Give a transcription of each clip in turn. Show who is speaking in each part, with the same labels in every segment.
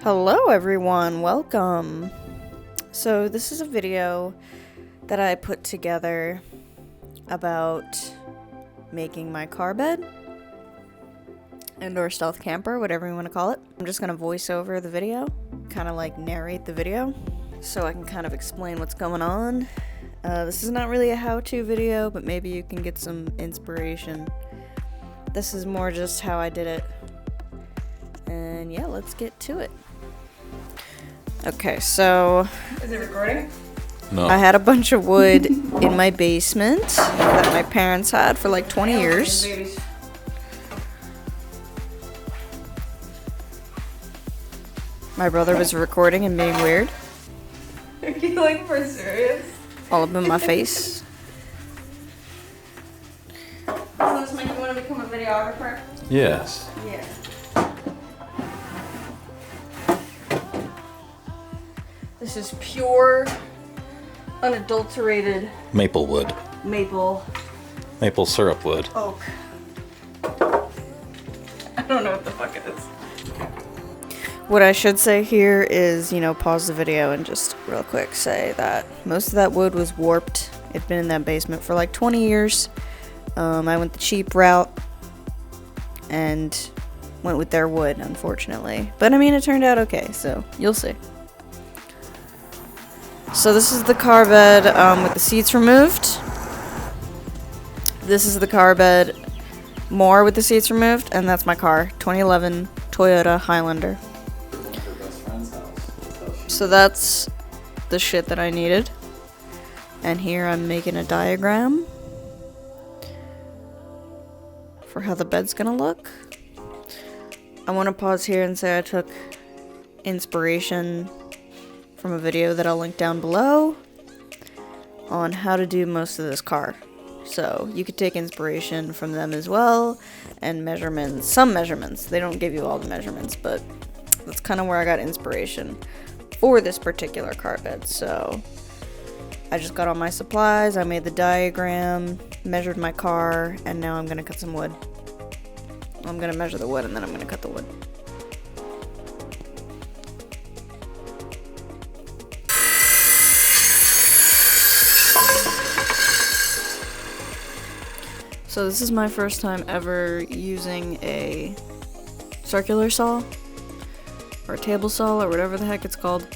Speaker 1: Hello everyone, welcome. So this is a video that I put together about making my car bed and/or stealth camper, whatever you want to call it. I'm just gonna voice over the video, kind of like narrate the video so I can kind of explain what's going on. This is not really a how-to video, but maybe you can get some inspiration. This is more just how I did it. And yeah, let's get to it. Okay, so
Speaker 2: Is it recording?
Speaker 3: No.
Speaker 1: I had a bunch of wood in my basement that my parents had for like 20 years.
Speaker 2: Babies.
Speaker 1: My brother was recording and being weird,
Speaker 2: Are you like for serious?
Speaker 1: all up in my face.
Speaker 2: Doesn't this make you want to become a videographer?
Speaker 3: Yes.
Speaker 2: Yeah. This is pure, unadulterated
Speaker 3: Maple wood.
Speaker 2: maple
Speaker 3: Maple syrup wood.
Speaker 2: oak. I don't know what the fuck it is.
Speaker 1: What I should say here is, pause the video and just real quick say that most of that wood was warped. It'd been in that basement for like 20 years. I went the cheap route and went with their wood, unfortunately. But I mean, it turned out okay, so you'll see. So this is the car bed with the seats removed. This is the car bed more with the seats removed, and that's my car, 2011 Toyota Highlander. So that's the shit that I needed. And here I'm making a diagram for how the bed's gonna look. I want to pause here and say I took inspiration from a video that I'll link down below on how to do most of this car. So you could take inspiration from them as well, and measurements, some measurements. They don't give you all the measurements, but that's kind of where I got inspiration for this particular car bed. So I just got all my supplies, I made the diagram, measured my car, and now I'm gonna cut some wood. I'm gonna measure the wood and then I'm gonna cut the wood. So this is my first time ever using a circular saw, or a table saw, or whatever the heck it's called.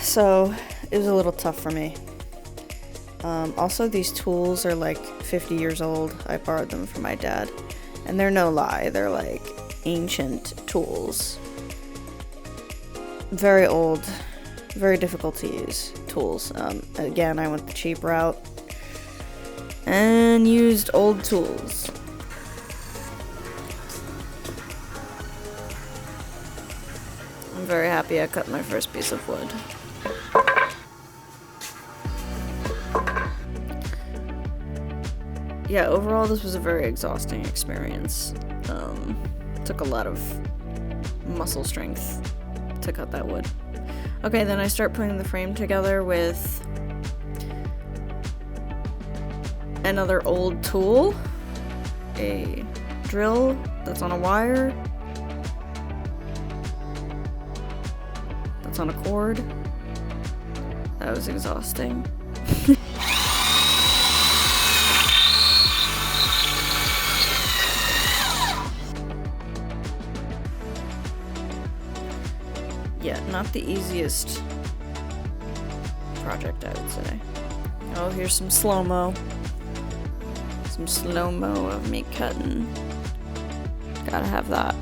Speaker 1: So it was a little tough for me. Also, these tools are like 50 years old. I borrowed them from my dad, and they're no lie, they're like ancient tools. Very old, very difficult to use tools. Again, I went the cheap route and used old tools. I'm very happy I cut my first piece of wood. Yeah, overall this was a very exhausting experience. Took a lot of muscle strength to cut that wood. Okay, then I start putting the frame together with another old tool, a drill that's on a wire, that's on a cord. That was exhausting. Yeah, not the easiest project, I would say. Oh, here's some slow-mo. Some slow-mo of me cutting. Gotta have that.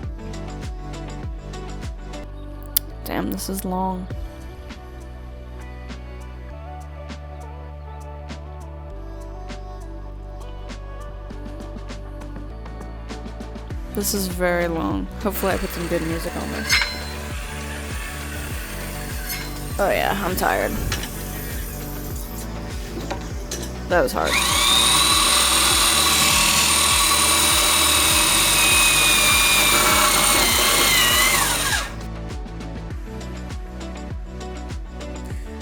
Speaker 1: Damn, this is long. This is very long. Hopefully I put some good music on this. Oh yeah, I'm tired. That was hard.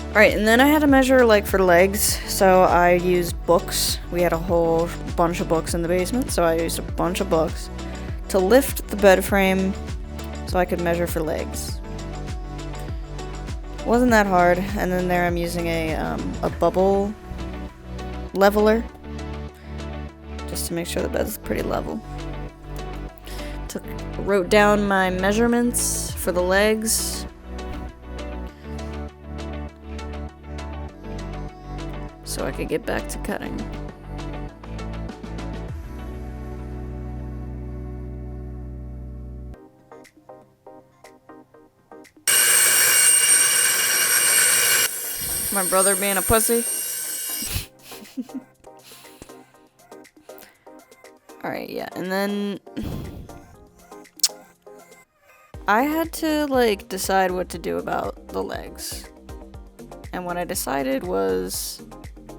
Speaker 1: Alright, and then I had to measure like for legs, so I used books. We had a whole bunch of books in the basement, so I used a bunch of books to lift the bed frame so I could measure for legs. Wasn't that hard. And then there I'm using a bubble leveler just to make sure the bed's pretty level. Wrote down my measurements for the legs. So I could get back to cutting. My brother being a pussy. Alright, yeah, and then I had to like decide what to do about the legs. And what I decided was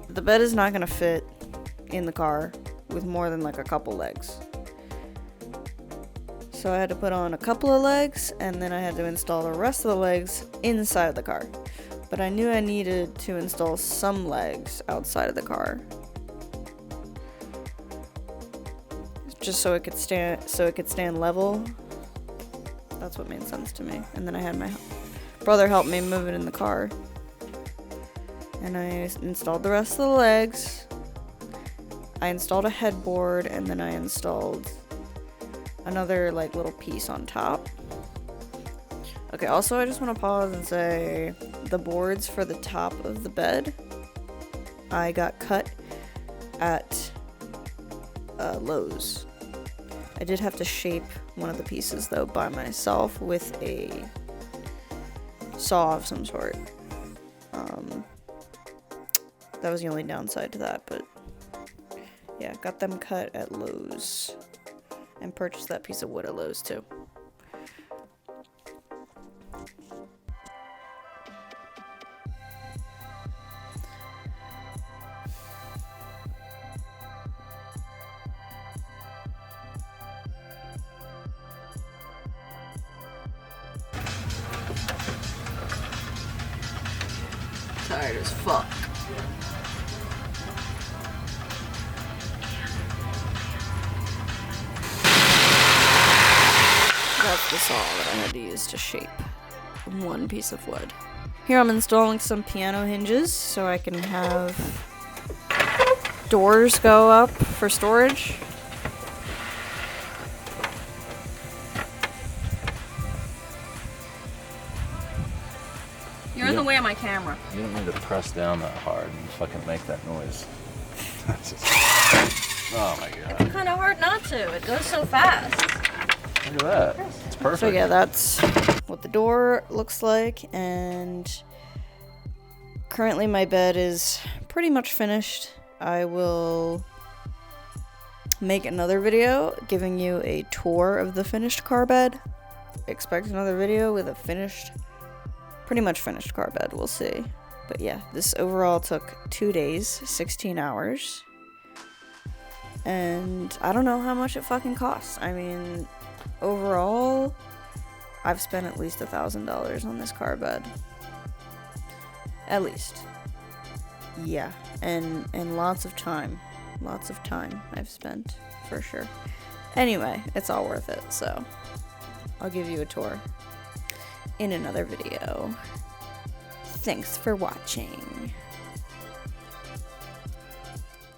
Speaker 1: the bed is not gonna fit in the car with more than like a couple legs. So I had to put on a couple of legs and then I had to install the rest of the legs inside the car. But I knew I needed to install some legs outside of the car. Just so it could stand level. That's what made sense to me. And then I had my brother help me move it in the car. And I installed the rest of the legs. I installed a headboard and then I installed another like little piece on top. Okay, also I just want to pause and say the boards for the top of the bed I got cut at Lowe's. I did have to shape one of the pieces though by myself with a saw of some sort. That was the only downside to that, but yeah, got them cut at Lowe's and purchased that piece of wood at Lowe's too. Tired as fuck. That's the saw that I had to use to shape one piece of wood. Here I'm installing some piano hinges so I can have doors go up for storage.
Speaker 2: You're in the way of my camera.
Speaker 3: You don't need to press down that hard and fucking make that noise. Oh my god.
Speaker 2: It's kind of hard not to. It goes so fast.
Speaker 3: Look at that. It's perfect.
Speaker 1: So yeah, that's what the door looks like, and currently my bed is pretty much finished. I will make another video giving you a tour of the finished car bed. Expect another video with a pretty much finished car bed, we'll see. But yeah, this overall took 2 days, 16 hours. And I don't know how much it fucking costs. I mean, overall, I've spent at least $1,000 on this car bed. At least. Yeah, and lots of time. Lots of time I've spent, for sure. Anyway, it's all worth it, so I'll give you a tour in another video. Thanks for watching.